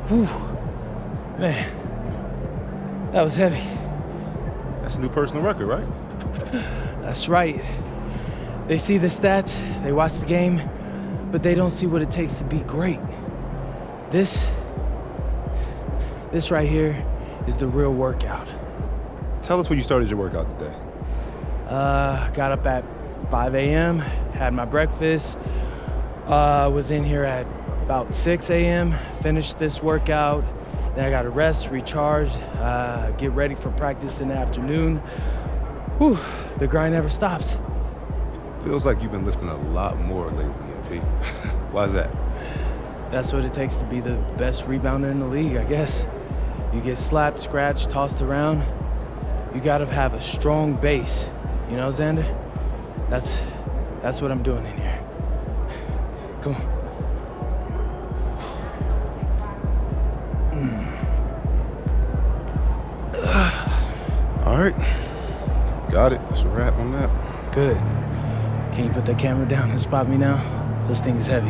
Whew. Man, that was heavy. That's a new personal record, right? That's right. They see the stats, they watch the game, but they don't see what it takes to be great. This right here is the real workout. Tell us when you started your workout today. Got up at 5 a.m., had my breakfast, was in here at about 6 a.m., finished this workout, then I got to rest, recharge, get ready for practice in the afternoon. Whew, the grind never stops. Feels like you've been lifting a lot more lately, MP. Why is that? That's what it takes to be the best rebounder in the league, I guess. You get slapped, scratched, tossed around. You gotta have a strong base. You know, Xander? That's what I'm doing in here. Come on. All right, got it. That's a wrap on that. Good. Can you put the camera down and spot me now? This thing is heavy.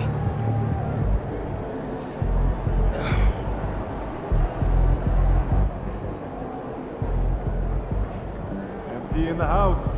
MP in the house.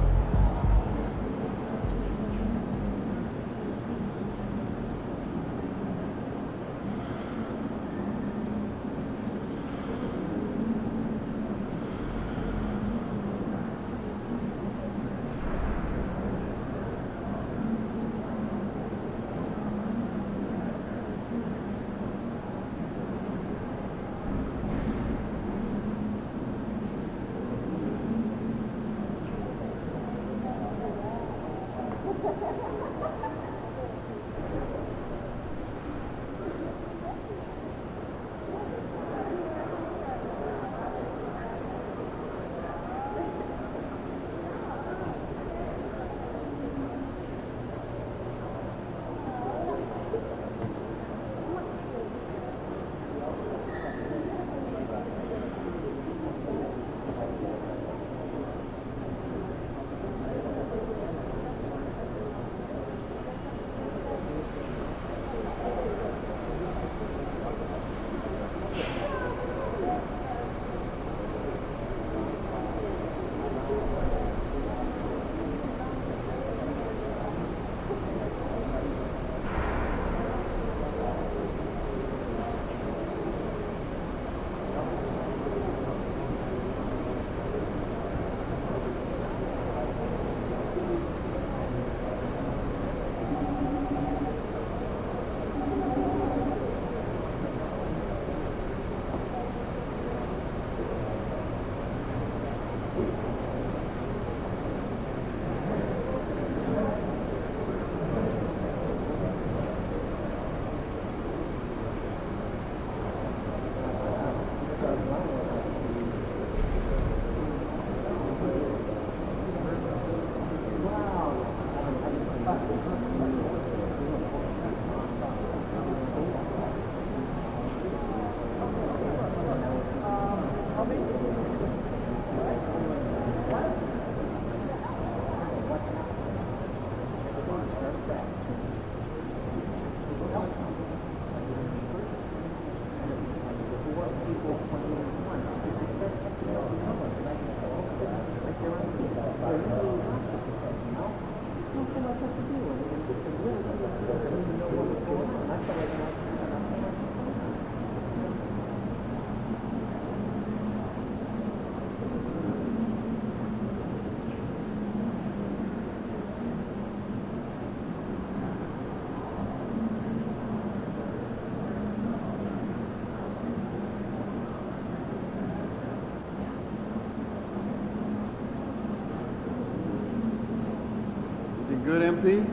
Good, MP?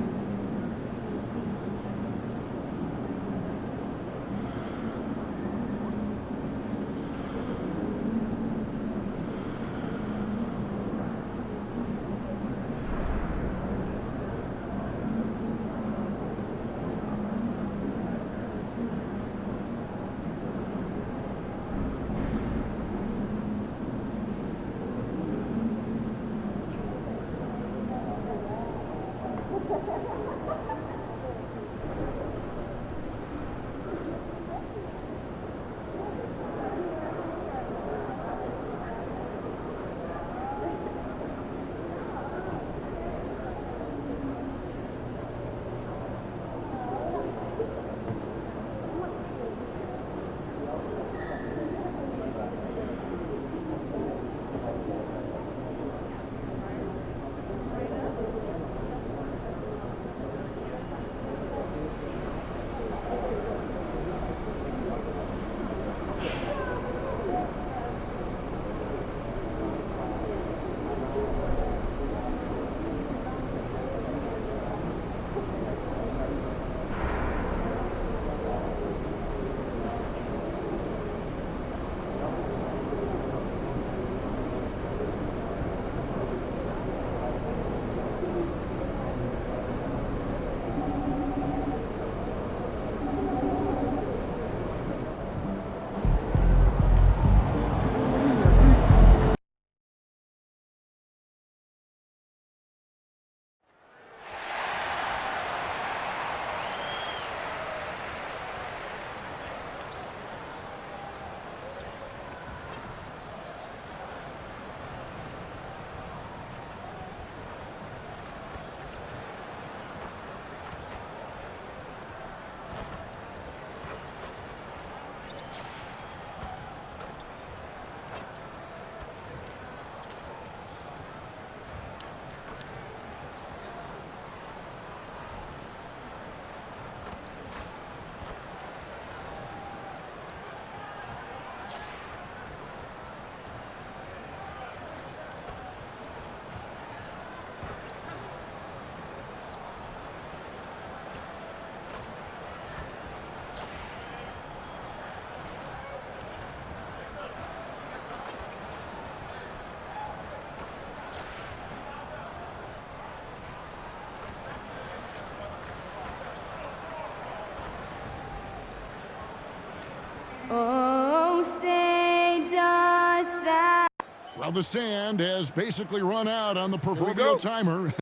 Well, the sand has basically run out on the proverbial timer.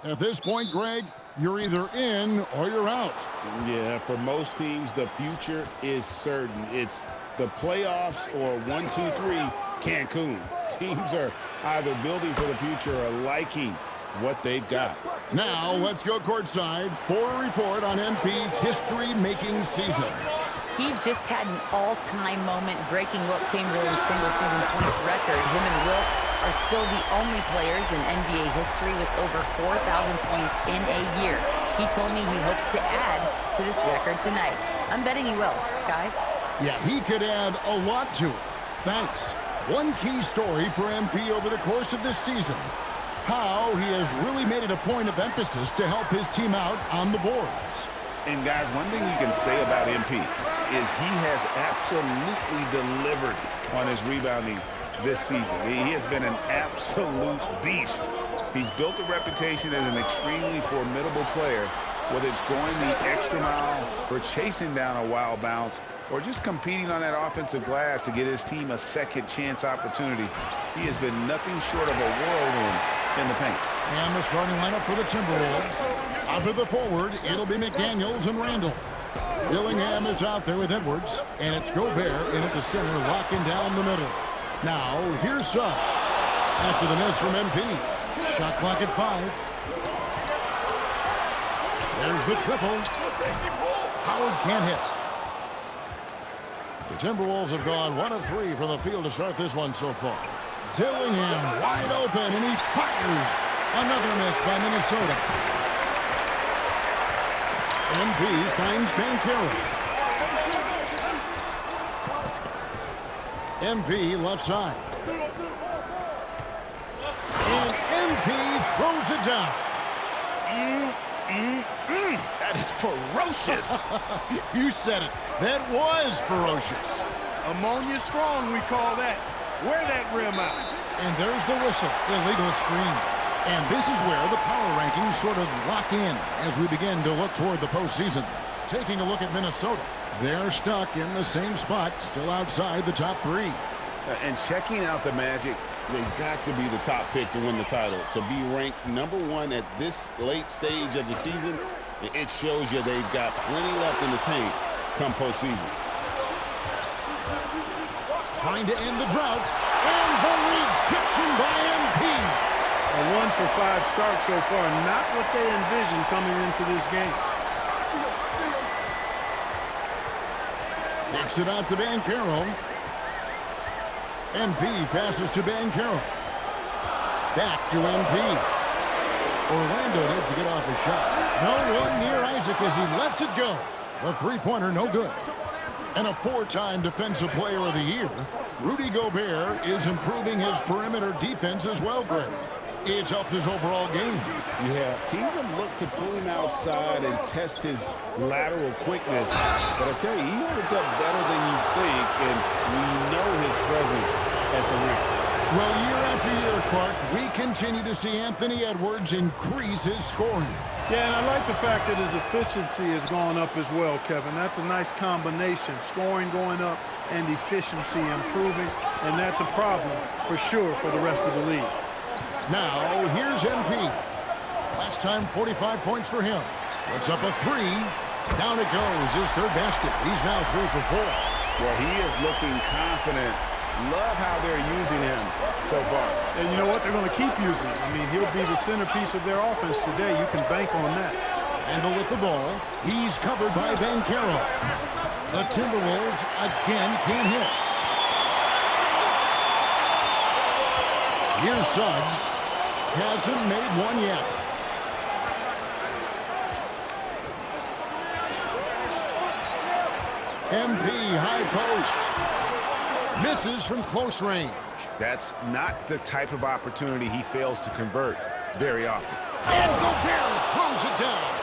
At this point, Greg, you're either in or you're out. Yeah, for most teams, the future is certain. It's the playoffs or 1, 2, 3, Cancun. Teams are either building for the future or liking what they've got. Now, let's go courtside for a report on MP's history-making season. He just had an all-time moment breaking Wilt Chamberlain's single-season points record. Him and Wilt are still the only players in NBA history with over 4,000 points in a year. He told me he hopes to add to this record tonight. I'm betting he will, guys. Yeah, he could add a lot to it. Thanks. One key story for MP over the course of this season: how he has really made it a point of emphasis to help his team out on the boards. And guys, one thing you can say about MP is he has absolutely delivered on his rebounding this season. He has been an absolute beast. He's built a reputation as an extremely formidable player, whether it's going the extra mile for chasing down a wild bounce or just competing on that offensive glass to get his team a second chance opportunity. He has been nothing short of a whirlwind in the paint. And the starting lineup for the Timberwolves. Out to the forward, it'll be McDaniels and Randall. Dillingham is out there with Edwards, and it's Gobert in at the center, locking down the middle. Now, here's Suggs. After the miss from MP. Shot clock at 5. There's the triple. Howard can't hit. The Timberwolves have gone 1 of 3 from the field to start this one so far. Dillingham wide open, and he fires. Another miss by Minnesota. MP finds Banchero. MP left side. And MP throws it down. That is ferocious. You said it. That was ferocious. Ammonia strong, we call that. Wear that rim out. And there's the whistle. Illegal screen. And this is where the power rankings sort of lock in as we begin to look toward the postseason. Taking a look at Minnesota. They're stuck in the same spot, still outside the top 3. And checking out the Magic, they've got to be the top pick to win the title. To be ranked #1 at this late stage of the season, it shows you they've got plenty left in the tank come postseason. Trying to end the drought. And the rejection by MP. A 1 for 5 start so far. Not what they envisioned coming into this game. Kicks it out to Banchero. MP passes to Banchero. Back to MP. Orlando needs to get off a shot. No one near Isaac as he lets it go. The three-pointer no good. And a 4-time Defensive Player of the Year, Rudy Gobert is improving his perimeter defense as well, Greg. It's helped his overall game. Yeah, teams have looked to pull him outside and test his lateral quickness. But I tell you, he holds up better than you think, and we know his presence at the rim. Well, year after year, Clark, we continue to see Anthony Edwards increase his scoring. Yeah, and I like the fact that his efficiency has gone up as well, Kevin. That's a nice combination. Scoring going up and efficiency improving, and that's a problem for sure for the rest of the league. Now, here's MP. Last time, 45 points for him. Puts up a 3. Down it goes, his third basket. He's now 3 for 4. Well, he is looking confident. Love how they're using him so far. And you know what? They're going to keep using him. I mean, he'll be the centerpiece of their offense today. You can bank on that. Handle with the ball. He's covered by Banchero. The Timberwolves again can't hit. Here's Suggs. Hasn't made one yet. MP high post. Misses from close range. That's not the type of opportunity he fails to convert very often. And Gobert throws it down.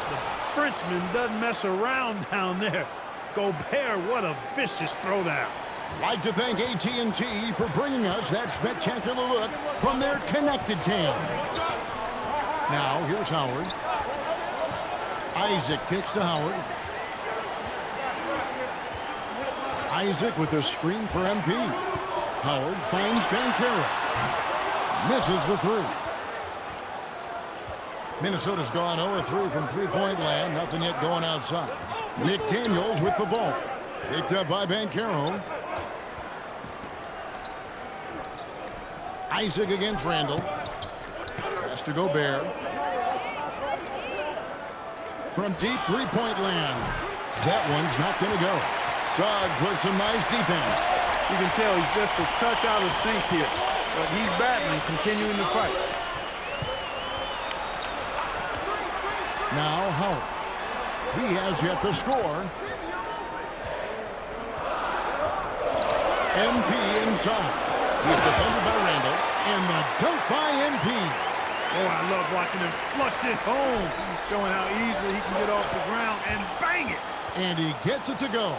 The Frenchman doesn't mess around down there. Gobert, what a vicious throwdown. Like to thank AT&T for bringing us that spectacular look from their connected cams. Now, here's Howard. Isaac kicks to Howard. Isaac with the screen for MP. Howard finds Banchero. Misses the three. Minnesota's gone 0-3 from three-point land. Nothing yet going outside. McDaniels with the ball. Picked up by Banchero. Isaac against Randall. Pass to Gobert. From deep three-point land. That one's not going to go. Suggs with some nice defense. You can tell he's just a touch out of sync here. But he's battling, continuing to fight. Now Howard. He has yet to score. MP inside. He's defended by Randall. And the dunk by MP. Oh, I love watching him flush it home. Showing how easily he can get off the ground and bang it. And he gets it to go.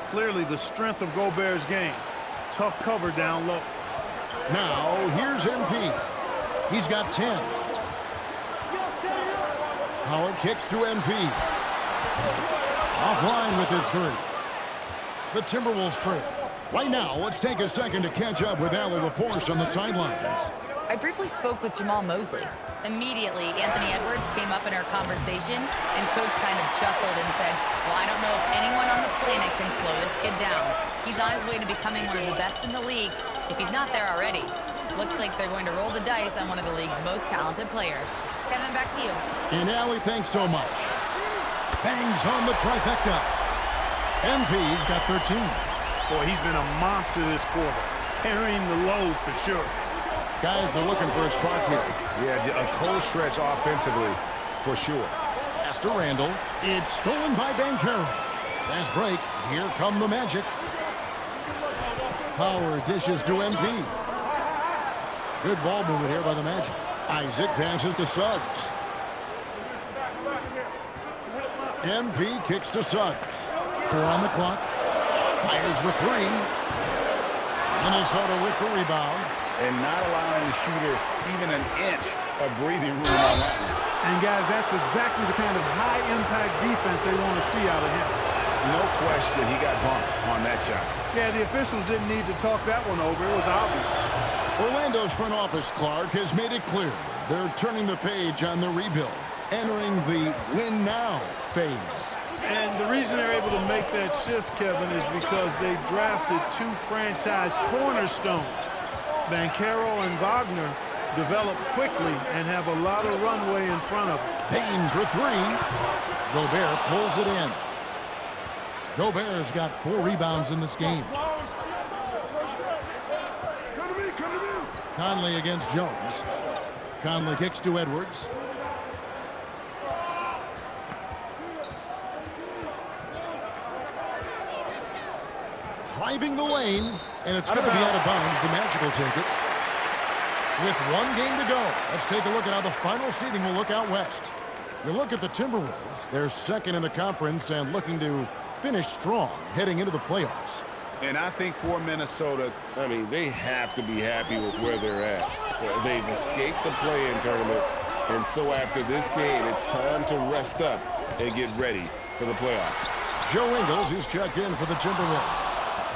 Clearly the strength of Gobert's game. Tough cover down low. Now, here's MP. He's got 10. Howard kicks to MP. Offline with his three. The Timberwolves trail. Right now, let's take a second to catch up with Allie LaForce on the sidelines. I briefly spoke with Jamal Mosley. Immediately, Anthony Edwards came up in our conversation, and Coach kind of chuckled and said, well, I don't know if anyone on the planet can slow this kid down. He's on his way to becoming one of the best in the league, if he's not there already. Looks like they're going to roll the dice on one of the league's most talented players. Kevin, back to you. And Allie, thanks so much. Bangs home the trifecta. MP's got 13. Boy, he's been a monster this quarter, carrying the load for sure. Guys are looking for a spark here. Yeah, a cold stretch offensively, for sure. Pass to Randall. It's stolen by Banchero. Fast break. Here come the Magic. Power dishes to MP. Good ball movement here by the Magic. Isaac passes to Suggs. MP kicks to Suggs. 4 on the clock. Fires the three. Minnesota with the rebound. And not allowing the shooter even an inch of breathing room on that one. And guys, that's exactly the kind of high-impact defense they want to see out of him. No question he got bumped on that shot. Yeah, the officials didn't need to talk that one over. It was obvious. Orlando's front office, Clark, has made it clear they're turning the page on the rebuild, entering the win now phase. And the reason they're able to make that shift, Kevin, is because they drafted 2 franchise cornerstones. Banchero and Wagner developed quickly and have a lot of runway in front of them. Payne for 3. Gobert pulls it in. Gobert's got 4 rebounds in this game. Conley against Jones. Conley kicks to Edwards. Driving the lane, and it's going to be out of bounds. The Magic will take it. With 1 game to go, let's take a look at how the final seeding will look out west. You look at the Timberwolves. They're second in the conference and looking to finish strong heading into the playoffs. And I think for Minnesota, I mean, they have to be happy with where they're at. They've escaped the play-in tournament, and so after this game, it's time to rest up and get ready for the playoffs. Joe Ingles is checked in for the Timberwolves.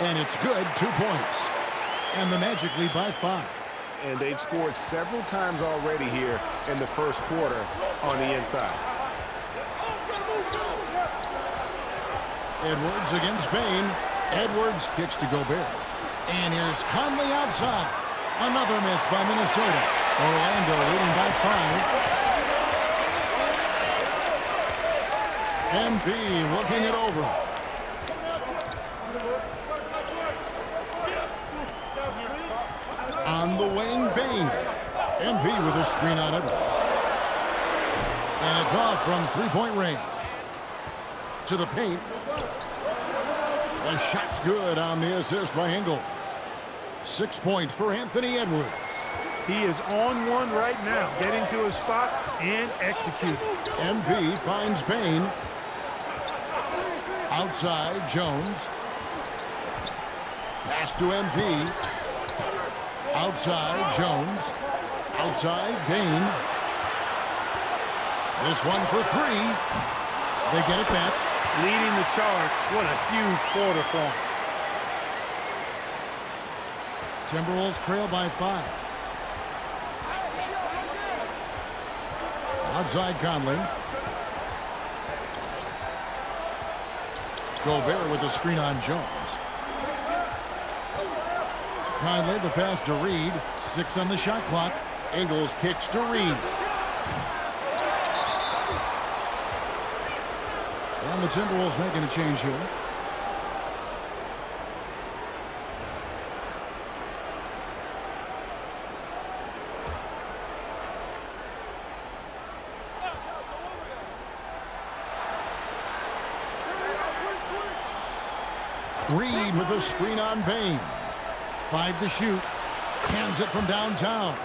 And it's good, 2 points. And the Magic lead by 5. and they've scored several times already here in the first quarter on the inside. Edwards against Bain. Edwards kicks to Gobert. And here's Conley outside. Another miss by Minnesota. Orlando leading by 5. MP looking it over. On the wing, Bain. MP with a screen on Edwards. And it's off from three-point range. To the paint. The shot's good on the assist by Ingles. 6 points for Anthony Edwards. He is on one right now, getting to his spots and executing. MP finds Bain. Outside, Jones. Pass to MP. Outside, Jones. Outside, Bain. This one for three. They get it back. Leading the charge. What a huge quarter for him. Timberwolves trail by 5. Outside Conley. Gobert with a screen on Jones. Conley, the pass to Reed. 6 on the shot clock. Ingles kicks to Reed. And the Timberwolves making a change here. Reed with a screen on Bain. 5 to shoot. Cans it from downtown.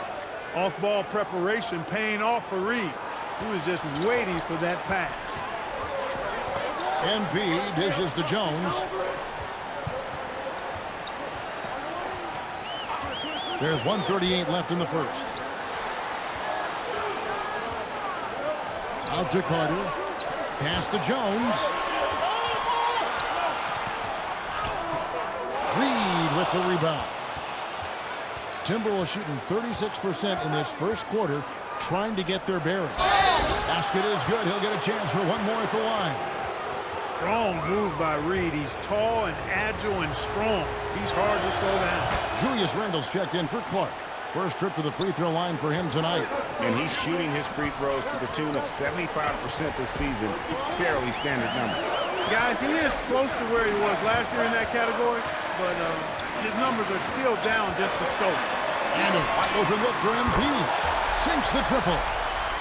Off-ball preparation paying off for Reed. He was just waiting for that pass. MP dishes to Jones. There's 1:38 left in the first. Out to Carter. Pass to Jones. Reed with the rebound. Timberwolves shooting 36% in this first quarter, trying to get their bearings. Basket is good. He'll get a chance for one more at the line. Strong move by Reed. He's tall and agile and strong. He's hard to slow down. Julius Randle's checked in for Clark. First trip to the free throw line for him tonight. And he's shooting his free throws to the tune of 75% this season. Fairly standard number. Guys, he is close to where he was last year in that category, but his numbers are still down just a skosh. And a wide open look for MP. Sinks the triple.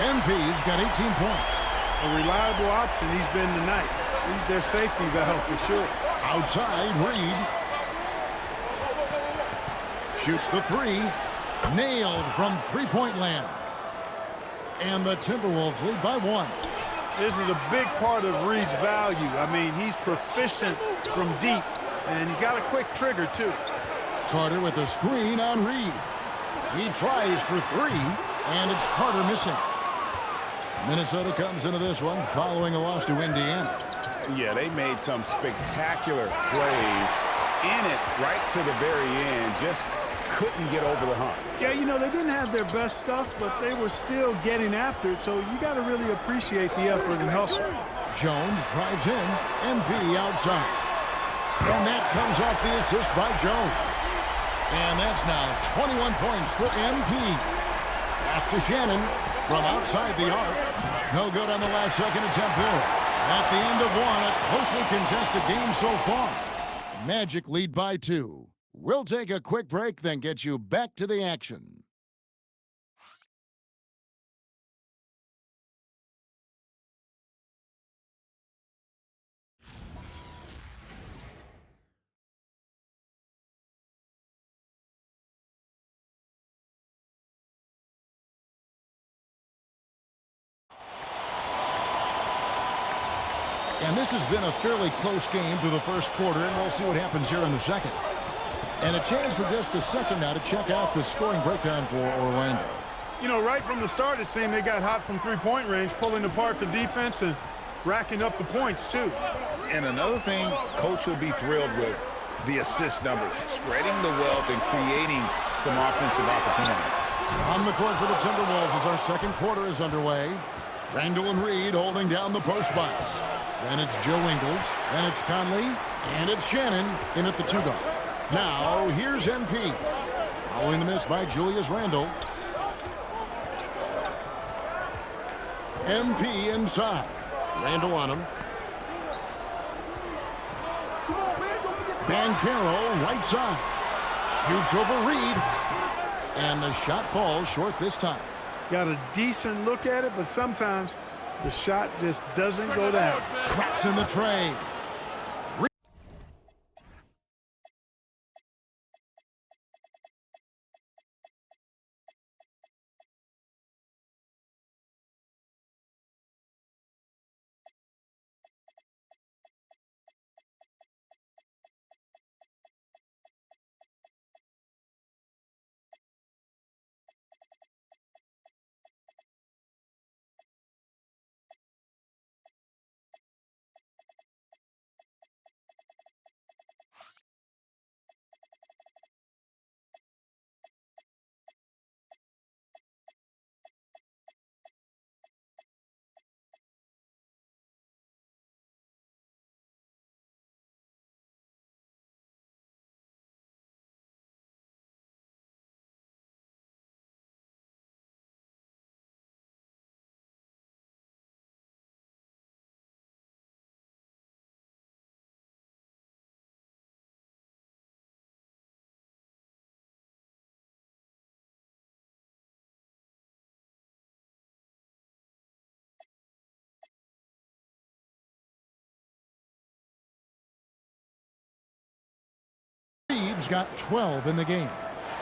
MP's got 18 points. A reliable option he's been tonight. He's their safety valve for sure. Outside, Reed. Shoots the 3. Nailed from three-point land. And the Timberwolves lead by 1. This is a big part of Reed's value. I mean, he's proficient from deep, and he's got a quick trigger, too. Carter with a screen on Reed. He tries for 3, and it's Carter missing. Minnesota comes into this one following a loss to Indiana. Yeah, they made some spectacular plays in it right to the very end. Just couldn't get over the hump. Yeah, you know, they didn't have their best stuff, but they were still getting after it, so you got to really appreciate the effort and hustle. Jones drives in. MP outside. And that comes off the assist by Jones. And that's now 21 points for MP. Pass to Shannon from outside the arc. No good on the last second attempt there. At the end of one, a closely contested game so far. Magic lead by 2. We'll take a quick break, then get you back to the action. And this has been a fairly close game through the first quarter, and we'll see what happens here in the second. And a chance for just a second now to check out the scoring breakdown for Orlando. You know, right from the start, it seemed they got hot from three-point range, pulling apart the defense and racking up the points, too. And another thing Coach will be thrilled with, the assist numbers, spreading the wealth and creating some offensive opportunities. On the court for the Timberwolves as our second quarter is underway. Randle and Reed holding down the post spots. Then it's Joe Ingles, then it's Conley, and it's Shannon in at the 2-guard. Now, here's MP. Following the miss by Julius Randle. MP inside. Randle on him. Banchero, right side. Shoots over Reed. And the shot falls short this time. Got a decent look at it, but sometimes the shot just doesn't go down. Drops in the tray. Twolves got 12 in the game.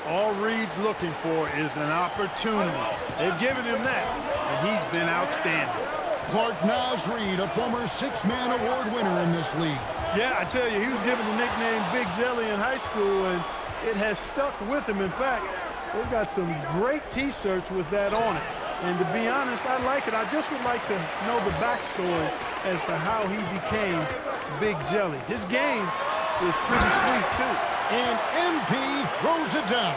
All Reed's looking for is an opportunity. They've given him that, and he's been outstanding. Clark Nas Reed, a former six-man award winner in this league. Yeah, I tell you, he was given the nickname Big Jelly in high school, and it has stuck with him. In fact, they've got some great T-shirts with that on it. And to be honest, I like it. I just would like to know the backstory as to how he became Big Jelly. His game is pretty sweet, too. And MP throws it down.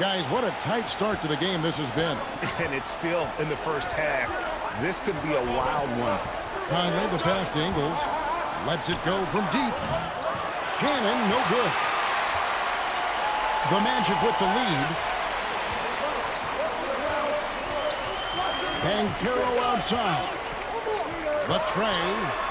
Guys, what a tight start to the game this has been. And it's still in the first half. This could be a wild one. Conley, the pass to Ingles. Lets it go from deep. Shannon, no good. The Magic with the lead. Banchero outside. Latre.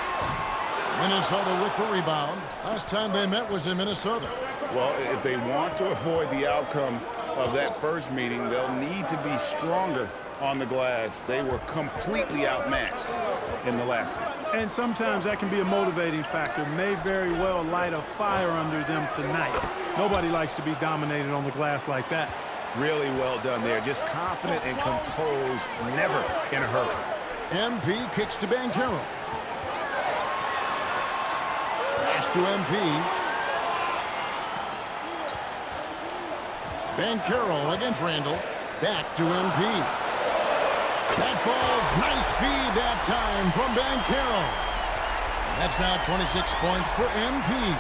Minnesota with the rebound. Last time they met was in Minnesota. Well, if they want to avoid the outcome of that first meeting, they'll need to be stronger on the glass. They were completely outmatched in the last one. And sometimes that can be a motivating factor. May very well light a fire under them tonight. Nobody likes to be dominated on the glass like that. Really well done there. Just confident and composed, never in a hurry. MP kicks to Banchero. Pass to MP. Banchero against Randall. Back to MP. That ball's nice feed that time from Banchero. That's now 26 points for MP.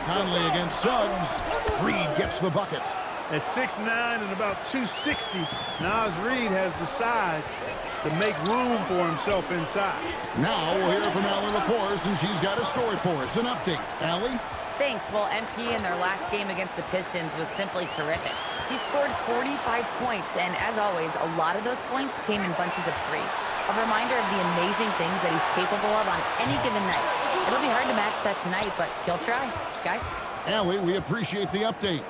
Conley against Suggs. Reed gets the bucket. At 6'9" and about 260, Nas Reed has the size to make room for himself inside. Now we'll hear from Allie LaForce, and she's got a story for us. An update. Allie? Thanks. Well, MP in their last game against the Pistons was simply terrific. He scored 45 points, and as always, a lot of those points came in bunches of three. A reminder of the amazing things that he's capable of on any given night. It'll be hard to match that tonight, but he'll try. Guys? Allie, we appreciate the update.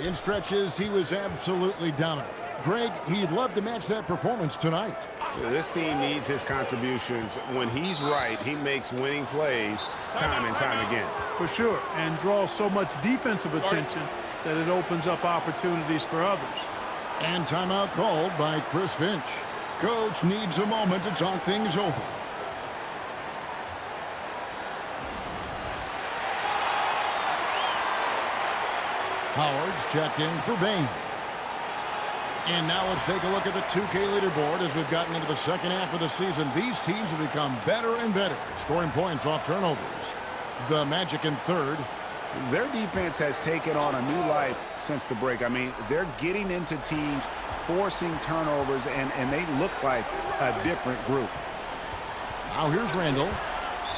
In stretches, he was absolutely dominant. Greg, he'd love to match that performance tonight. This team needs his contributions. When he's right, he makes winning plays time and time again. For sure, and draws so much defensive attention that it opens up opportunities for others. And timeout called by Chris Finch. Coach needs a moment to talk things over. Howard's checked in for Bain. And now let's take a look at the 2K leaderboard as we've gotten into the second half of the season. These teams have become better and better, scoring points off turnovers. The Magic in third. Their defense has taken on a new life since the break. I mean, they're getting into teams, forcing turnovers, and they look like a different group. Now here's Randall.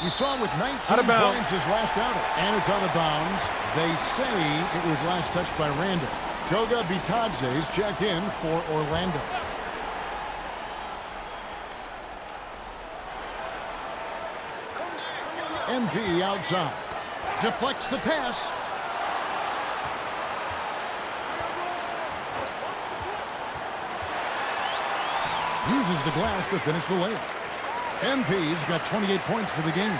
You saw him with 19 points his last outing. And it's out of bounds. They say it was last touched by Randall. Goga Bitadze's checked in for Orlando. MP outside. Deflects the pass. Uses the glass to finish the layup. MP's got 28 points for the game.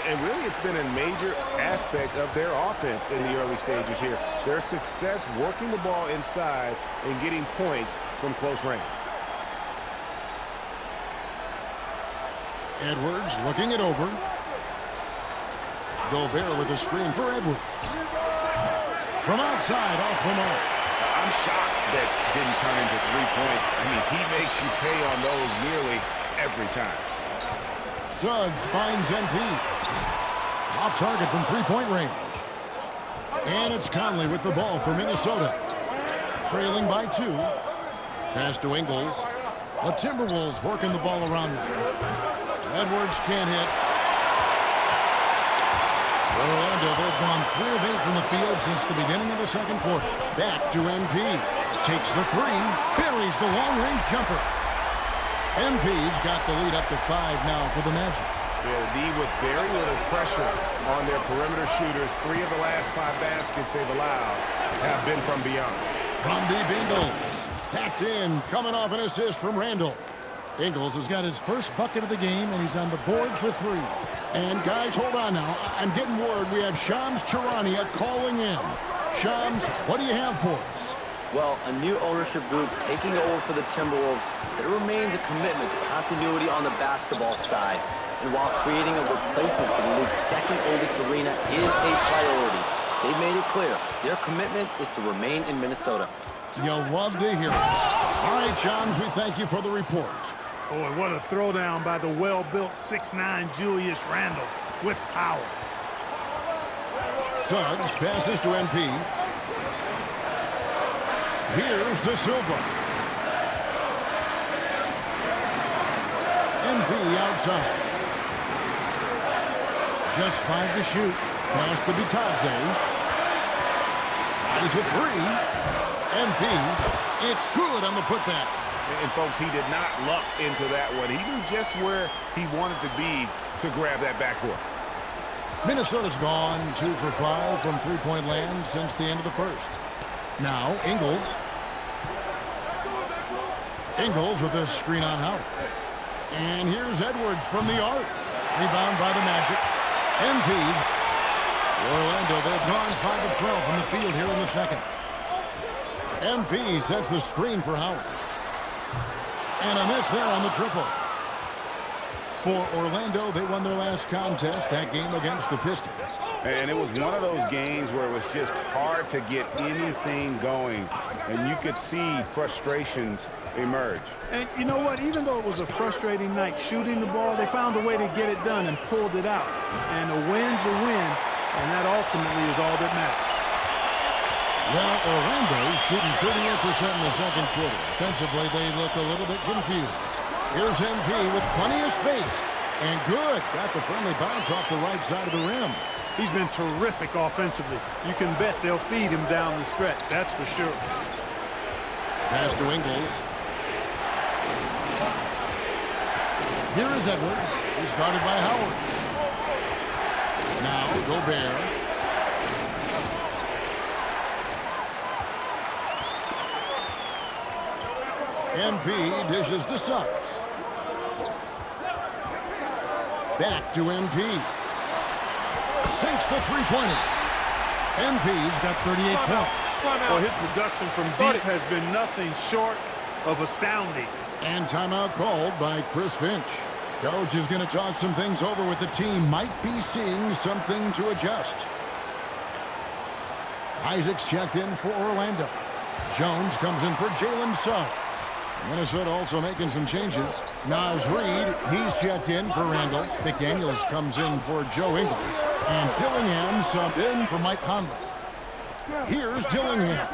And really, it's been a major aspect of their offense in the early stages here. Their success working the ball inside and getting points from close range. Edwards looking it over. Gobert with a screen for Edwards. From outside, off the mark. I'm shocked that didn't turn into 3 points. I mean, he makes you pay on those nearly every time. Suggs finds MP. Off target from three-point range. And it's Conley with the ball for Minnesota. Trailing by 2. Pass to Ingles. The Timberwolves working the ball around them. Edwards can't hit. Orlando, they've gone 3 of 8 from the field since the beginning of the second quarter. Back to MP. Takes the 3. Buries the long-range jumper. MP's got the lead up to 5 now for the Magic. Yeah, the D with very little pressure on their perimeter shooters. 3 of the last 5 baskets they've allowed have been from beyond. From deep Ingles. That's in, coming off an assist from Randall. Ingles has got his first bucket of the game, and he's on the board for 3. And guys, hold on now. I'm getting word we have Shams Charania calling in. Shams, what do you have for us? Well, a new ownership group taking over for the Timberwolves. There remains a commitment to continuity on the basketball side. And while creating a replacement for the league's second oldest arena is a priority, they've made it clear their commitment is to remain in Minnesota. You'll love to hear it. All right, Shams, we thank you for the report. Boy, what a throwdown by the well-built 6'9" Julius Randle with power. Suggs passes to MP. Here's De Silva. MP outside. Just 5 to shoot. Pass to Bitadze. Eyes a 3. MP. It's good on the putback. And folks, he did not luck into that one. He knew just where he wanted to be to grab that backboard. Minnesota's gone 2 for 5 from three-point land since the end of the first. Now, Ingles. Ingles with a screen on Howard. And here's Edwards from the arc. Rebound by the Magic. MPs. Orlando, they've gone 5 of 12 from the field here in the second. MP sets the screen for Howard. And a miss there on the triple. For Orlando, they won their last contest, that game against the Pistons. And it was one of those games where it was just hard to get anything going. And you could see frustrations emerge. And you know what? Even though it was a frustrating night shooting the ball, they found a way to get it done and pulled it out. And a win's a win, and that ultimately is all that matters. Well, Orlando shooting 38% in the second quarter. Offensively, they look a little bit confused. Here's MP with plenty of space. And good. Got the friendly bounce off the right side of the rim. He's been terrific offensively. You can bet they'll feed him down the stretch. That's for sure. Pass to Ingles. Here is Edwards. He's guarded by Howard. Now, Gobert. MP dishes to Suggs. Back to MP. Sinks the three-pointer. MP's got 38 points. Well, his production from deep has been nothing short of astounding. And timeout called by Chris Finch. Coach is going to talk some things over with the team. Might be seeing something to adjust. Isaac's checked in for Orlando. Jones comes in for Jalen Suggs. Minnesota also making some changes. Naz Reid, he's checked in for Randall. McDaniels comes in for Joe Ingles. And Dillingham subbed in for Mike Conley. Here's Dillingham.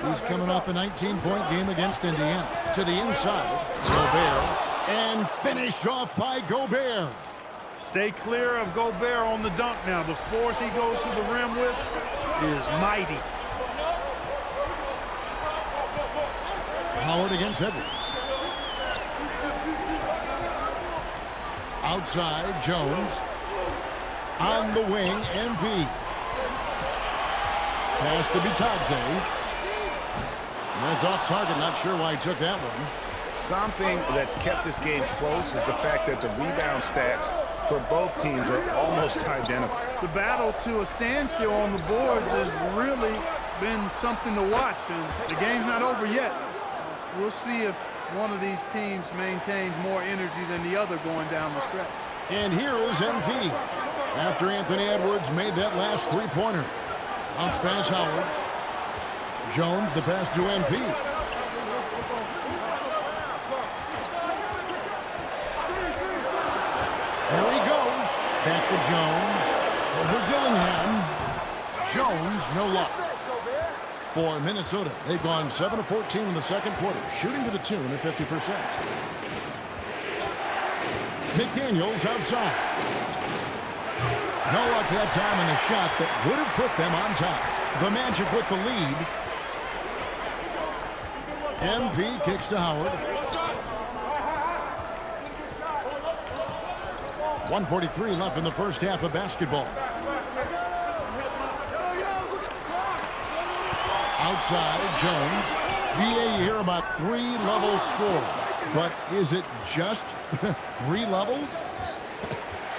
He's coming off a 19-point game against Indiana. To the inside, Gobert. And finished off by Gobert. Stay clear of Gobert on the dunk now. The force he goes to the rim with is mighty. Howard against Edwards. Outside, Jones. On the wing, MP. Pass to Bitadze. That's off target. Not sure why he took that one. Something that's kept this game close is the fact that the rebound stats for both teams are almost identical. The battle to a standstill on the boards has really been something to watch, and the game's not over yet. We'll see if one of these teams maintains more energy than the other going down the stretch. And here is MP. After Anthony Edwards made that last three-pointer. Bounce pass Howard. Jones, the pass to MP. There he goes. Back to Jones. Over Dillingham. Jones, no luck. For Minnesota, they've gone 7 of 14 in the second quarter, shooting to the tune of 50%. McDaniels outside. No luck that time in the shot that would have put them on top. The Magic with the lead. MP kicks to Howard. 1:43 left in the first half of basketball. Outside, Jones. GA, you hear about 3-level score. But is it just 3 levels?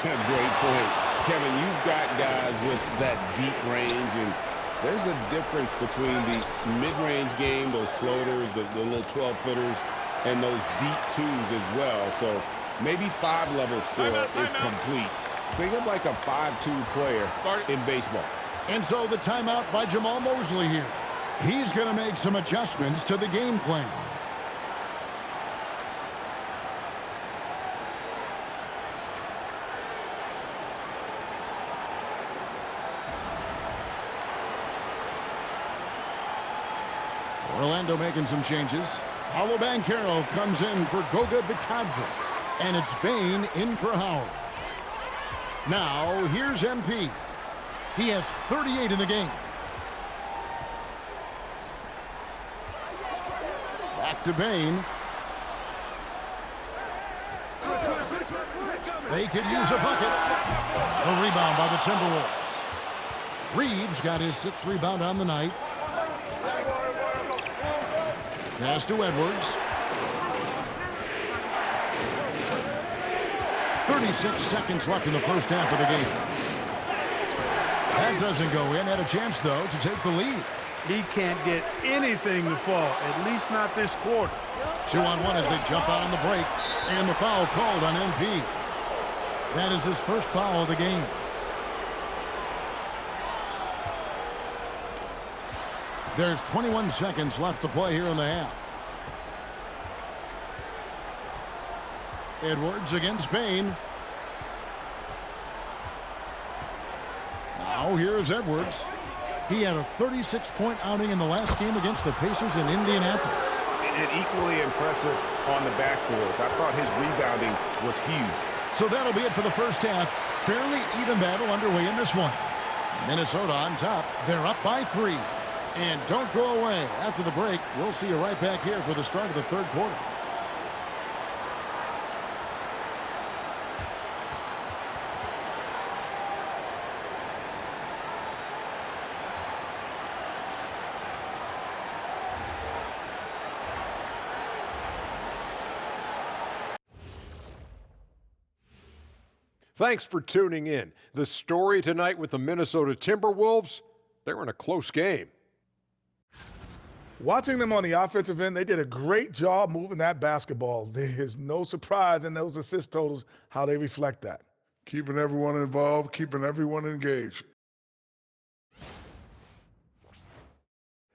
Great point. Kevin, you've got guys with that deep range, and there's a difference between the mid-range game, those floaters, the little 12-footers, and those deep twos as well. So maybe 5-level score is complete. Think of like a 5-2 player in baseball. And so the timeout by Jamal Mosley here. He's going to make some adjustments to the game plan. Orlando making some changes. Paulo Banchero comes in for Goga Bitadze. And it's Bain in for Howard. Now, here's MP. He has 38 in the game. Back to Bain. They could use a bucket. A rebound by the Timberwolves. Reeves got his 6th rebound on the night. Pass to Edwards. 36 seconds left in the first half of the game. That doesn't go in. Had a chance, though, to take the lead. He can't get anything to fall, at least not this quarter. 2-on-1 as they jump out on the break. And the foul called on MP. That is his first foul of the game. There's 21 seconds left to play here in the half. Edwards against Bain. Now here's Edwards. He had a 36-point outing in the last game against the Pacers in Indianapolis. And equally impressive on the backboards. I thought his rebounding was huge. So that'll be it for the first half. Fairly even battle underway in this one. Minnesota on top. They're up by 3. And don't go away. After the break, we'll see you right back here for the start of the third quarter. Thanks for tuning in. The story tonight with the Minnesota Timberwolves, they're in a close game. Watching them on the offensive end, they did a great job moving that basketball. There is no surprise in those assist totals how they reflect that. Keeping everyone involved, keeping everyone engaged.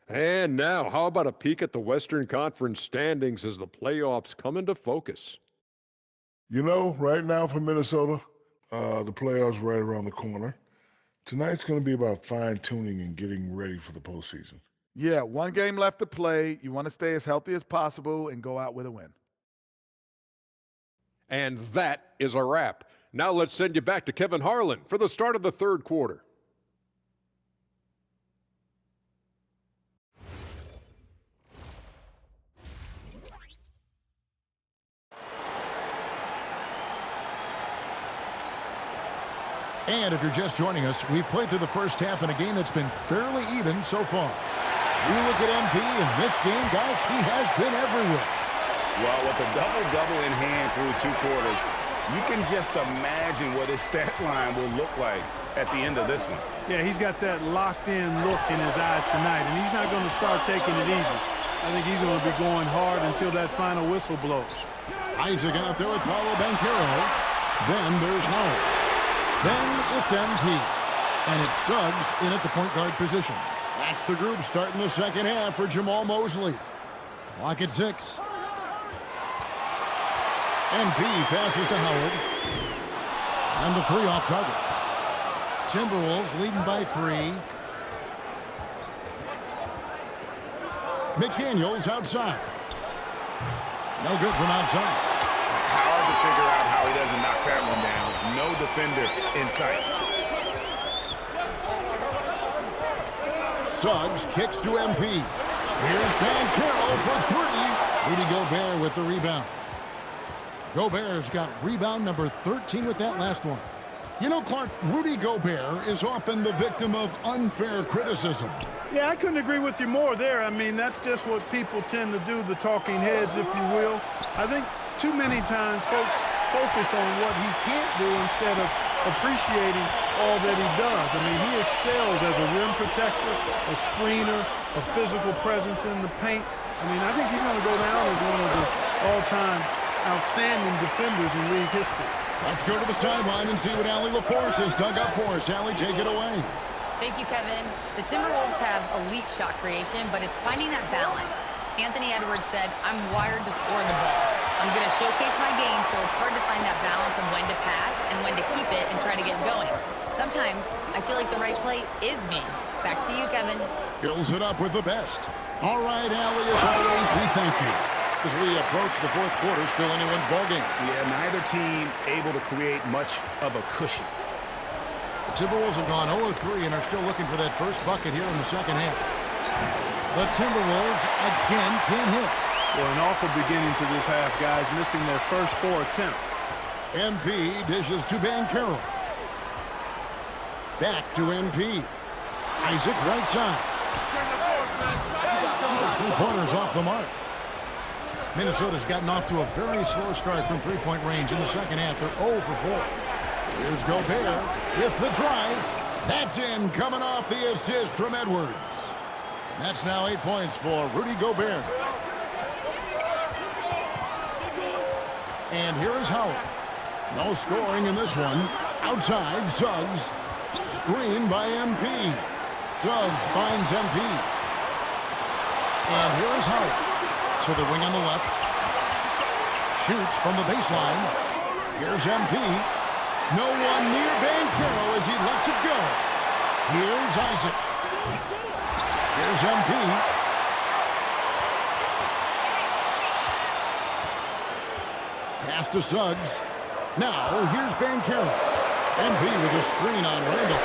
And now, how about a peek at the Western Conference standings as the playoffs come into focus? You know, right now for Minnesota, the playoffs right around the corner. Tonight's going to be about fine-tuning and getting ready for the postseason. Yeah, one game left to play. You want to stay as healthy as possible and go out with a win. And that is a wrap. Now let's send you back to Kevin Harlan for the start of the third quarter. And if you're just joining us, we've played through the first half in a game that's been fairly even so far. You look at MP in this game, guys, he has been everywhere. Well, with a double-double in hand through 2 quarters, you can just imagine what his stat line will look like at the end of this one. Yeah, he's got that locked-in look in his eyes tonight, and he's not going to start taking it easy. I think he's going to be going hard until that final whistle blows. Isaac out there with Paulo Banchero. Then there's Howard. Then it's MP. And it's Suggs in at the point guard position. That's the group starting the second half for Jamal Mosley. Clock at 6. MP passes to Howard. And the 3 off target. Timberwolves leading by 3. McDaniels outside. No good from outside. Hard to figure out how he doesn't knock that one down. No defender in sight. Suggs kicks to MP. Here's Banchero for 3. Rudy Gobert with the rebound. Gobert's got rebound number 13 with that last one. You know, Clark, Rudy Gobert is often the victim of unfair criticism. Yeah, I couldn't agree with you more there. I mean, that's just what people tend to do, the talking heads, if you will. I think too many times folks focus on what he can't do instead of appreciating all that he does. I mean, he excels as a rim protector, a screener, a physical presence in the paint. I mean, I think he's going to go down as one of the all-time outstanding defenders in league history. Let's go to the sideline and see what Allie LaForce has dug up for us. Allie, take it away. Thank you, Kevin. The Timberwolves have elite shot creation, but it's finding that balance. Anthony Edwards said, "I'm wired to score the ball. I'm going to showcase my game, so it's hard to find that balance of when to pass and when to keep it and try to get going. Sometimes I feel like the right play is me." Back to you, Kevin. Fills it up with the best. All right, Allie, as always, we thank you. As we approach the fourth quarter, still anyone's ballgame. Yeah, neither team able to create much of a cushion. The Timberwolves have gone 0-3 and are still looking for that first bucket here in the second half. The Timberwolves again can't hit. Well, an awful beginning to this half, guys, missing their first 4 attempts. MP dishes to MYCAREER. Back to MP. Isaac right side. Those three-pointers off the mark. Minnesota's gotten off to a very slow start from three-point range in the second half. They're 0 for 4. Here's Gobert with the drive. That's in, coming off the assist from Edwards. And that's now 8 points for Rudy Gobert. And here is Howard. No scoring in this one. Outside, Suggs. Screen by MP. Suggs finds MP. And here is Howard. To the wing on the left. Shoots from the baseline. Here's MP. No one near MYCAREER as he lets it go. Here's Isaac. Here's MP. Pass to Suggs. Now, here's MYCAREER. MP with a screen on Randall.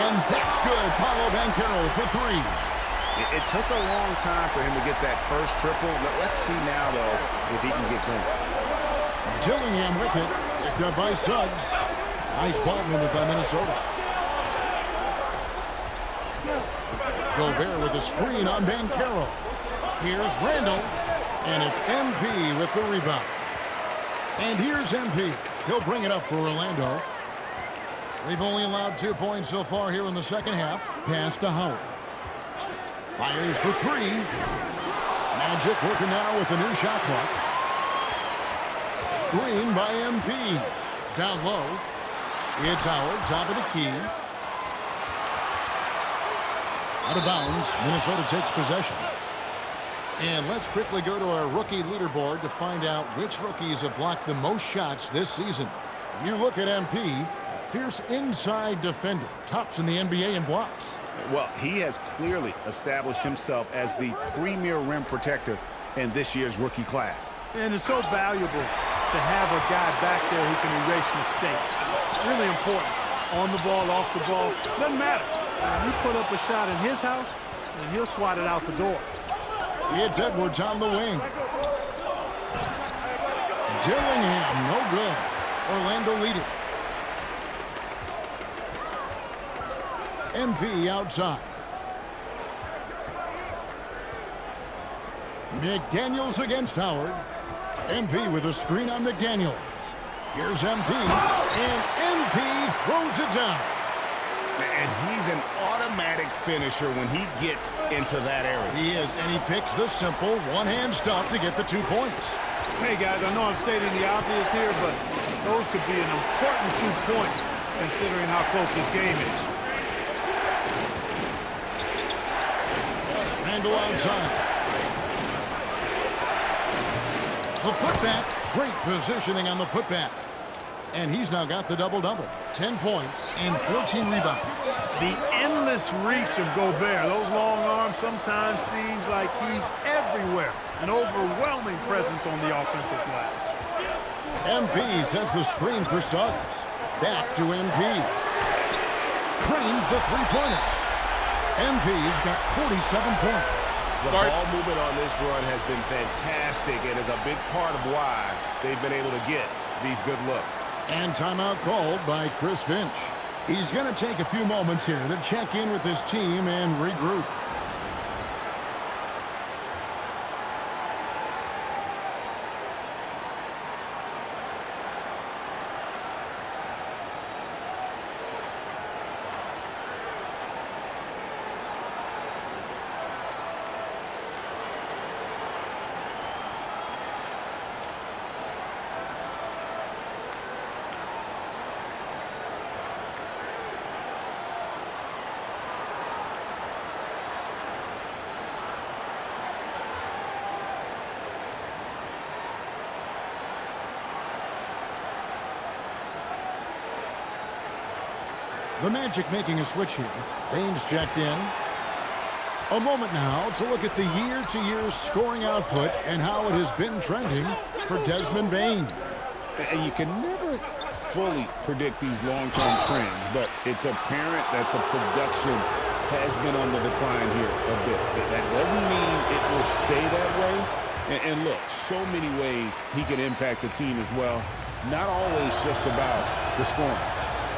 And that's good. Paolo MYCAREER for 3. It took a long time for him to get that first triple. Let's see now, though, if he can get going. Dillingham with it. Picked up by Suggs. Nice ball movement by Minnesota. Gobert with a screen on MYCAREER. Here's Randall. And it's MP with the rebound. And here's MP. He'll bring it up for Orlando. We've only allowed 2 points so far here in the second half. Pass to Howard. Fires for 3. Magic working now with the new shot clock. Screen by MP. Down low. It's Howard, top of the key. Out of bounds. Minnesota takes possession. And let's quickly go to our rookie leaderboard to find out which rookies have blocked the most shots this season. You look at MP, a fierce inside defender, tops in the NBA in blocks. Well, he has clearly established himself as the premier rim protector in this year's rookie class. And it's so valuable to have a guy back there who can erase mistakes. Really important. On the ball, off the ball, doesn't matter. You put up a shot in his house, and he'll swat it out the door. It's Edwards on the wing. Dillingham, no good. Orlando leading. MP outside. McDaniels against Howard. MP with a screen on McDaniels. Here's MP. And MP throws it down. And he's an automatic finisher when he gets into that area. He is, and he picks the simple one-hand stuff to get the 2 points. Hey, guys, I know I'm stating the obvious here, but those could be an important 2 points considering how close this game is. Randall outside. The putback. Great positioning on the putback. And he's now got the double-double. 10 points and 14 rebounds. The endless reach of Gobert. Those long arms sometimes seems like he's everywhere. An overwhelming presence on the offensive glass. MP sets the screen for Suggs. Back to MP. Cranes the three-pointer. MP's got 47 points. The ball movement on this run has been fantastic and is a big part of why they've been able to get these good looks. And timeout called by Chris Finch. He's going to take a few moments here to check in with his team and regroup. The Magic making a switch here. Baines checked in. A moment now to look at the year-to-year scoring output and how it has been trending for Desmond Bane. And you can never fully predict these long-term trends, but it's apparent that the production has been on the decline here a bit. That doesn't mean it will stay that way. And look, so many ways he can impact the team as well. Not always just about the scoring.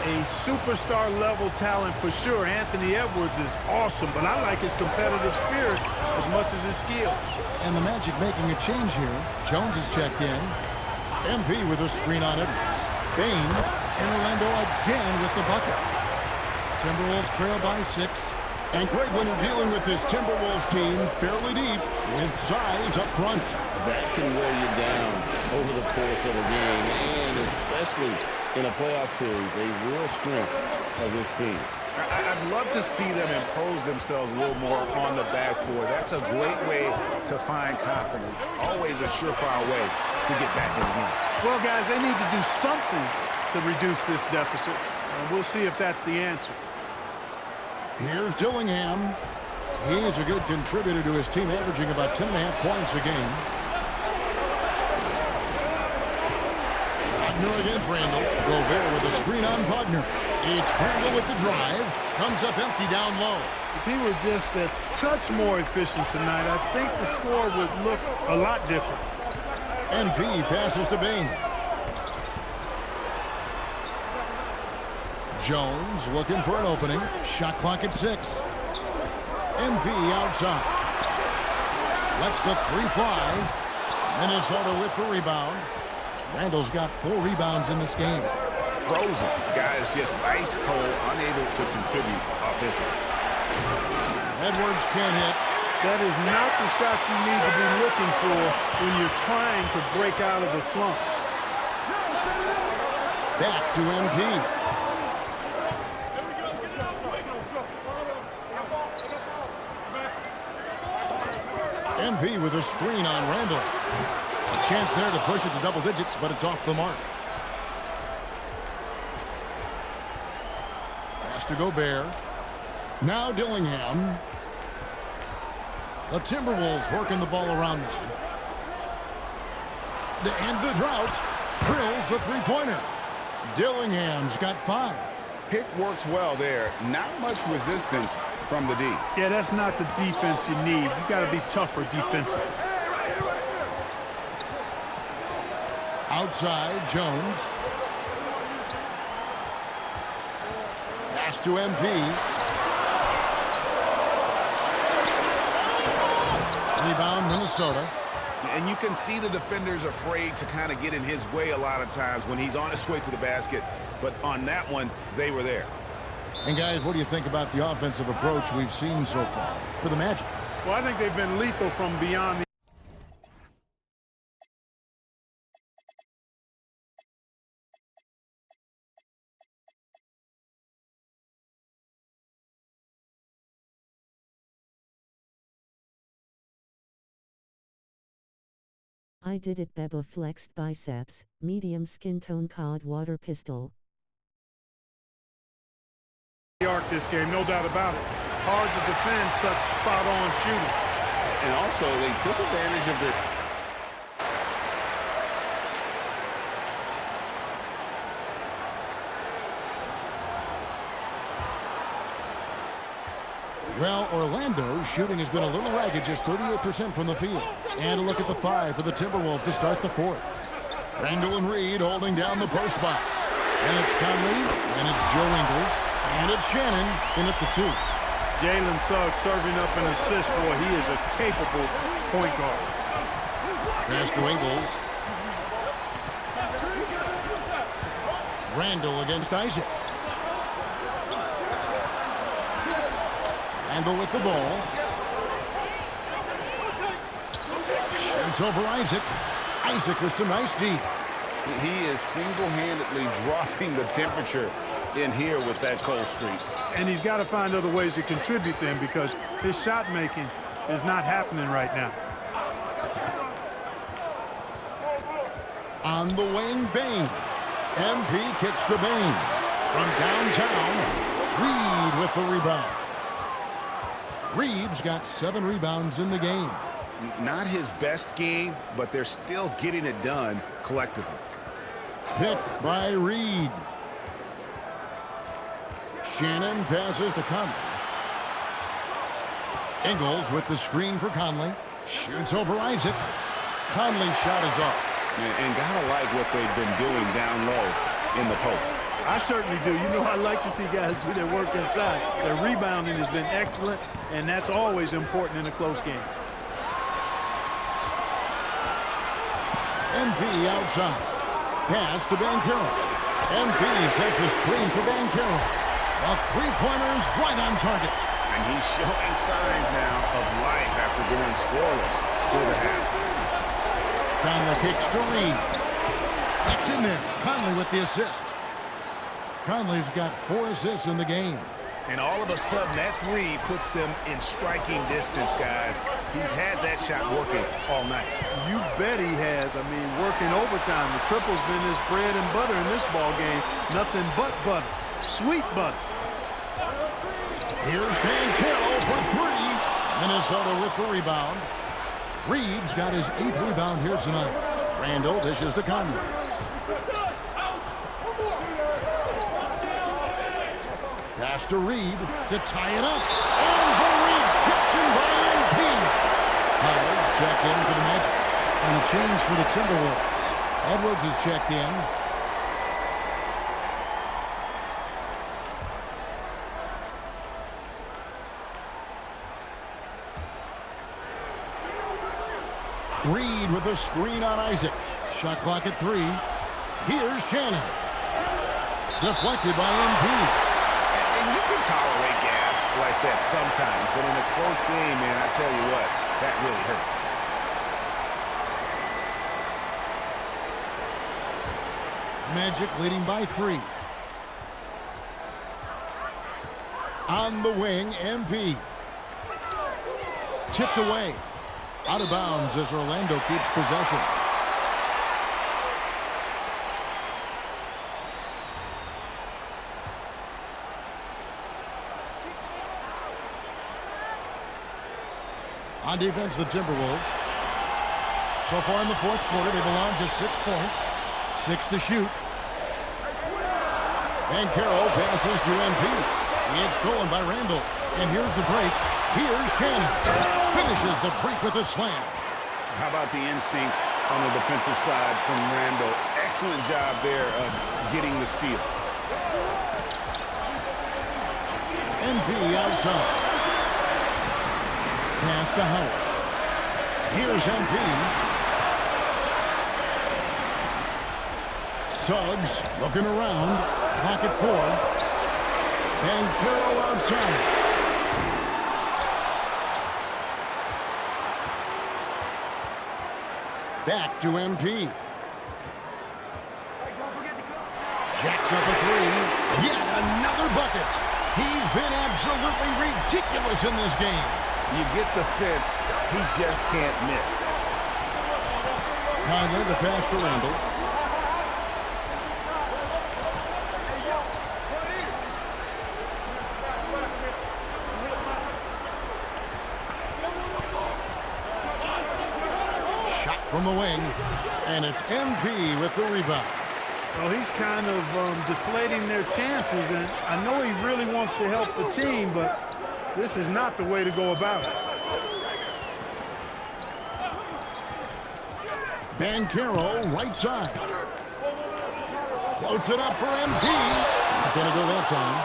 A superstar-level talent for sure. Anthony Edwards is awesome, but I like his competitive spirit as much as his skill. And the Magic making a change here. Jones is checked in. MP with a screen on Edwards. Bane and Orlando again with the bucket. Timberwolves trail by 6. And Greg, when you're dealing with this Timberwolves team fairly deep with size up front, that can wear you down over the course of a game, and especially in a playoff series, a real strength of this team. I'd love to see them impose themselves a little more on the backboard. That's a great way to find confidence. Always a surefire way to get back in the game. Well, guys, they need to do something to reduce this deficit. We'll see if that's the answer. Here's Dillingham. He's a good contributor to his team, averaging about 10.5 points a game. Wagner against Randall. Gobert with a screen on Wagner. It's Randall with the drive. Comes up empty down low. If he were just a touch more efficient tonight, I think the score would look a lot different. NP passes to Bane. Jones looking for an opening. Shot clock at 6. NP outside. Lets the 3 fly. Minnesota with the rebound. Randall's got 4 rebounds in this game. Frozen. Guys just ice cold, unable to contribute offensively. Edwards can't hit. That is not the shot you need to be looking for when you're trying to break out of a slump. Back to MP. MP with a screen on Randall. A chance there to push it to double digits, but it's off the mark. Pass to Gobert. Now Dillingham. The Timberwolves working the ball around now. To end the drought, drills the three-pointer. Dillingham's got 5. Pick works well there. Not much resistance from the D. Yeah, that's not the defense you need. You got to be tougher defensively. Outside, Jones. Pass to MP. Rebound, Minnesota. And you can see the defenders afraid to kind of get in his way a lot of times when he's on his way to the basket. But on that one, they were there. And guys, what do you think about the offensive approach we've seen so far for the Magic? Well, I think they've been lethal from beyond the... I did it. Beba flexed biceps, medium skin tone cod water pistol. Arc this game, no doubt about it. Hard to defend such spot-on shooting. And also, they took advantage of their... Well, Orlando's shooting has been a little ragged, just 38% from the field. And a look at the 5 for the Timberwolves to start the 4th. Randall and Reed holding down the post box. And it's Conley, and it's Joe Ingles, and it's Shannon in at the 2. Jalen Suggs serving up an assist. Boy, he is a capable point guard. Pass to Ingles. Randall against Isaac. Randall with the ball. Shoots over Isaac. Isaac with some nice deep. He is single-handedly dropping the temperature in here with that cold streak. And he's got to find other ways to contribute then, because his shot making is not happening right now. On the wing, Bane. MP kicks to Bane. From downtown, Reed with the rebound. Reed's got 7 rebounds in the game. Not his best game, but they're still getting it done collectively. Picked by Reed. Shannon passes to Conley. Ingles with the screen for Conley. Shoots over Isaac. Conley's shot is off. And gotta like what they've been doing down low in the post. I certainly do. You know, I like to see guys do their work inside. Their rebounding has been excellent, and that's always important in a close game. MP outside. Pass to Banchero. MP sets a screen for Banchero. A three-pointer's right on target. And he's showing signs now of life after going scoreless through the half. Conley kicks to Reed. That's in there. Conley with the assist. Conley's got 4 assists in the game. And all of a sudden, that three puts them in striking distance, guys. He's had that shot working all night. You bet he has. I mean, working overtime. The triple's been his bread and butter in this ball game. Nothing but butter. Sweet butter. Here's Banchero for 3. Minnesota with the rebound. Reeves got his 8th rebound here tonight. Randall dishes to Conley. Pass to Reed to tie it up. And the rejection by MP. Howard's checked in for the Magic. And a change for the Timberwolves. Edwards is checked in. Reed with a screen on Isaac. Shot clock at 3. Here's Shannon. Deflected by MP. And you can tolerate gas like that sometimes, but in a close game, man, I tell you what, that really hurts. Magic leading by 3. On the wing, MP. Tipped away. Out of bounds as Orlando keeps possession. On defense, the Timberwolves. So far in the 4th quarter, they've allowed just 6 points. 6 to shoot. Banchero passes to MP. It's stolen by Randall. And here's the break. Here's Shannon. Finishes the break with a slam. How about the instincts on the defensive side from Randall? Excellent job there of getting the steal. MP outside. Pass to Howard. Here's MP. Suggs looking around. Clock at 4. Banchero outside. Back to MP. Jacks up a 3. Yet another bucket. He's been absolutely ridiculous in this game. You get the sense he just can't miss. Conley, the pass to Randall. Shot from the wing, and it's MP with the rebound. Well, he's kind of deflating their chances, and I know he really wants to help the team, but this is not the way to go about it. Banchero, right side. Floats it up for MP. Not gonna go that time.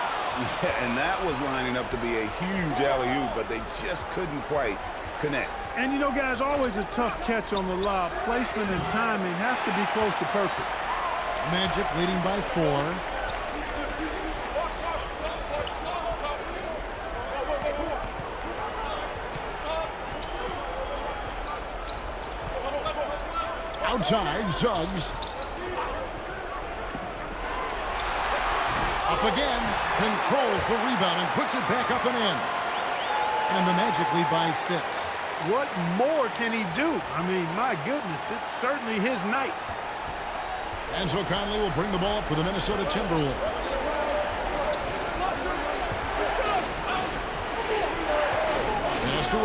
Yeah, and that was lining up to be a huge alley-oop, but they just couldn't quite connect. And you know, guys, always a tough catch on the lob. Placement and timing have to be close to perfect. Magic leading by 4. Outside, Suggs. Up again, controls the rebound and puts it back up and in. And the Magic lead by 6. What more can he do? I mean, my goodness, it's certainly his night. And so Conley will bring the ball up for the Minnesota Timberwolves.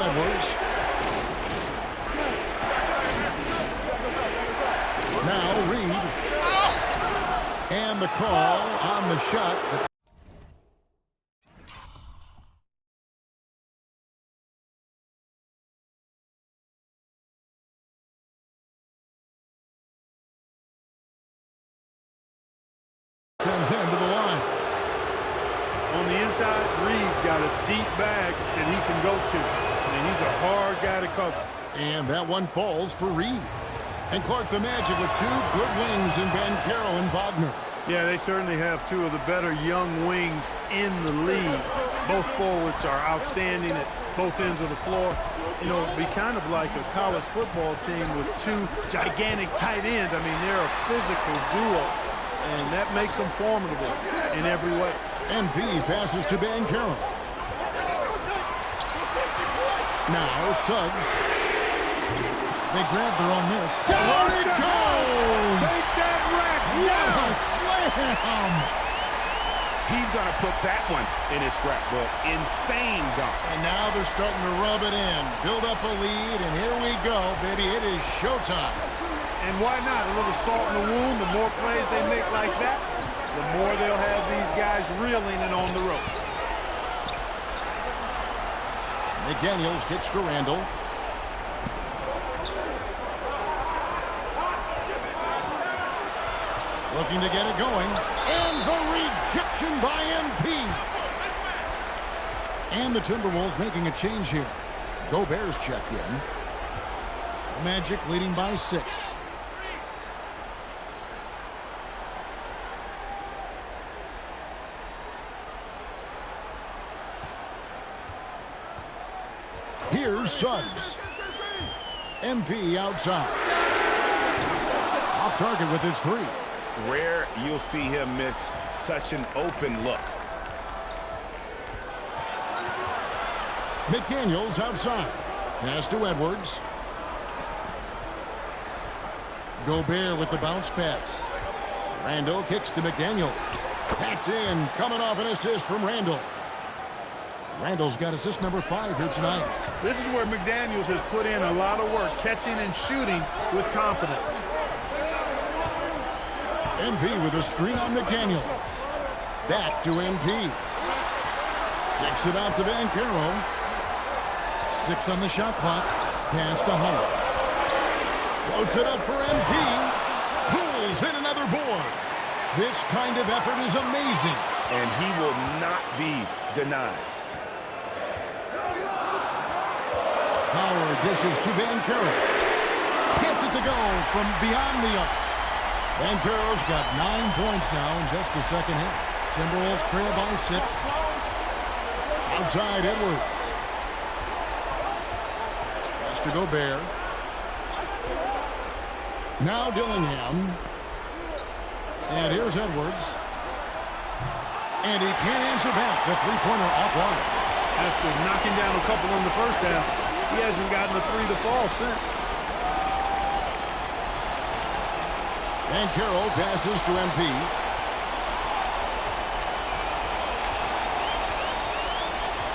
Edwards. Now Reed. And the call on the shot. Sends him to the line. On the inside, Reed's got a deep bag that he can go to. I mean, he's a hard guy to cover. And that one falls for Reed. And Clark the Magic with two good wings in Bancaro and Wagner. Yeah, they certainly have two of the better young wings in the league. Both forwards are outstanding at both ends of the floor. You know, it'd be kind of like a college football team with two gigantic tight ends. I mean, they're a physical duo, and that makes them formidable in every way. MP passes to Bancaro. Now Suggs. They grab their own miss. Down it goes! Take that rack! What a slam! He's going to put that one in his scrapbook. Insane dunk. And now they're starting to rub it in. Build up a lead, and here we go, baby. It is showtime. And why not? A little salt in the wound. The more plays they make like that, the more they'll have these guys reeling and on the ropes. McDaniels kicks to Randall. Looking to get it going. And the rejection by MP. And the Timberwolves making a change here. Gobert's checked in. Magic leading by 6. Here's Suggs. MP outside. Off target with his 3. Rare you'll see him miss such an open look. McDaniels outside. Pass to Edwards. Gobert with the bounce pass. Randall kicks to McDaniels. That's in. Coming off an assist from Randall. Randall's got assist number 5 here tonight. This is where McDaniels has put in a lot of work, catching and shooting with confidence. MP with a screen on McDaniels. Back to MP. Kicks it out to Bancaro. 6 on the shot clock. Pass to Howard. Floats it up for MP. Pulls in another board. This kind of effort is amazing. And he will not be denied. Howard dishes to Bancaro. Gets it to go from beyond the arc. Bancaro's got 9 points now in just the second half. Timberwolves trail by 6. Outside Edwards. Pass to Gobert. Now Dillingham. And here's Edwards. And he can't answer back. The three-pointer offline. After knocking down a couple in the first half, he hasn't gotten a 3 to fall since. Bancaro passes to MP.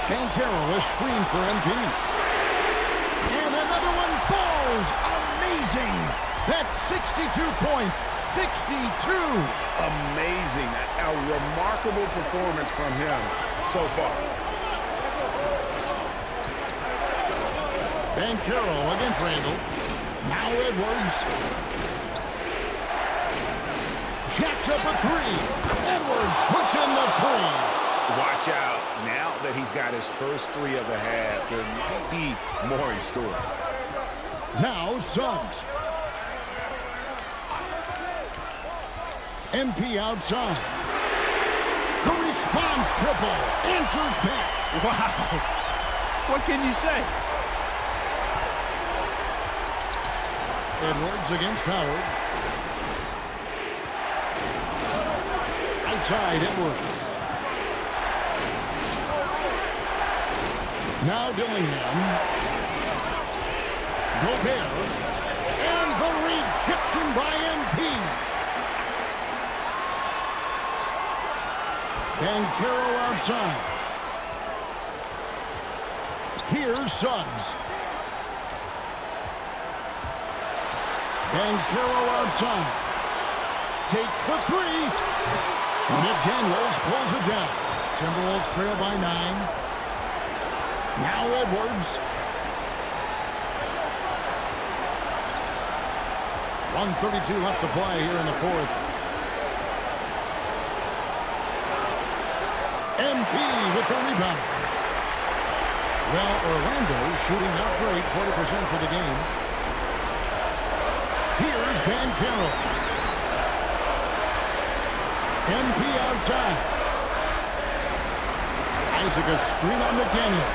Bancaro a screen for MP. And another one falls. Amazing. That's 62 points. 62. Amazing. A remarkable performance from him so far. Bancaro against Randall. Now Edwards. Jacks up a 3. Edwards puts in the 3. Watch out. Now that he's got his first 3 of the half, there might be more in store. Now Suggs. MP outside. The response triple. Answers back. Wow. What can you say? Edwards against Howard. Outside Edwards. Now Dillingham. Gobert. And the rejection by MP. Bancaro outside. Here's Suggs. Banchero outside. Takes the three. McDaniels pulls it down. Timberwolves trail by 9. Now Edwards. 1:32 left to play here in the fourth. MP with the rebound. Well, Orlando shooting not great, 40% for the game. Here's Banchero. MP outside. Isaac a screen on McDaniel.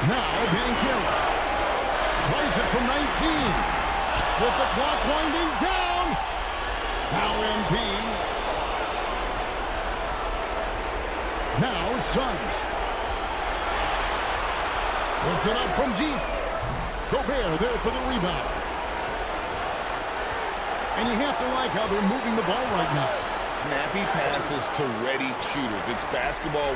Now Banchero. Tries it from 19. With the clock winding down. Now MP. Now Suggs. Puts it up from deep. Gobert there for the rebound. And you have to like how they're moving the ball right now. Snappy passes to ready shooters. It's basketball